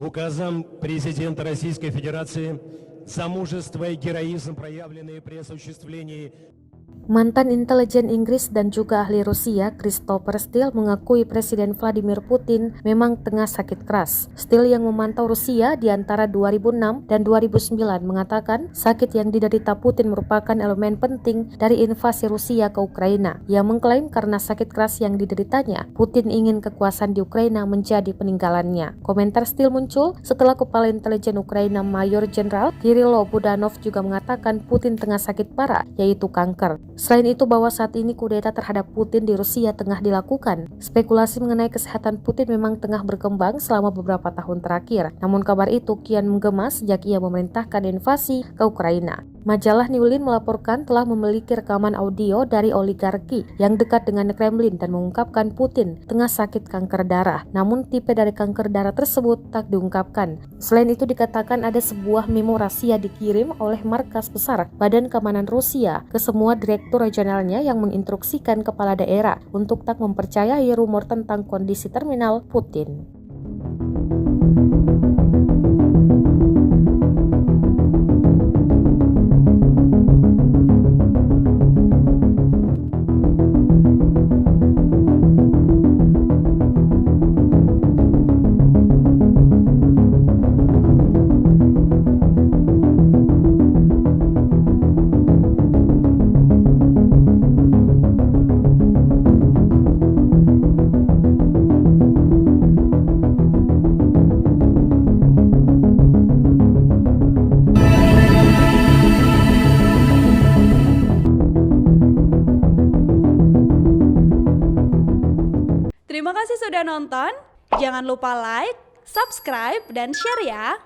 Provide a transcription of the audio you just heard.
Указом президента Российской Федерации за мужество и героизм, проявленные при осуществлении. Mantan intelijen Inggris dan juga ahli Rusia, Christopher Steele, mengakui Presiden Vladimir Putin memang tengah sakit keras. Steele yang memantau Rusia di antara 2006 dan 2009 mengatakan sakit yang diderita Putin merupakan elemen penting dari invasi Rusia ke Ukraina. Ia mengklaim karena sakit keras yang dideritanya, Putin ingin kekuasaan di Ukraina menjadi peninggalannya. Komentar Steele muncul setelah Kepala Intelijen Ukraina Mayor Jenderal Kirilo Budanov juga mengatakan Putin tengah sakit parah, yaitu kanker. Selain itu bahwa saat ini kudeta terhadap Putin di Rusia tengah dilakukan. Spekulasi mengenai kesehatan Putin memang tengah berkembang selama beberapa tahun terakhir. Namun kabar itu kian menggema sejak ia memerintahkan invasi ke Ukraina. Majalah Newlin melaporkan telah memiliki rekaman audio dari oligarki yang dekat dengan Kremlin dan mengungkapkan Putin tengah sakit kanker darah. Namun tipe dari kanker darah tersebut tak diungkapkan. Selain itu dikatakan ada sebuah memo rahasia dikirim oleh markas besar Badan Keamanan Rusia ke semua direktur regionalnya yang menginstruksikan kepala daerah untuk tak mempercayai rumor tentang kondisi terminal Putin. Terima kasih sudah nonton. Jangan lupa like, subscribe, dan share ya.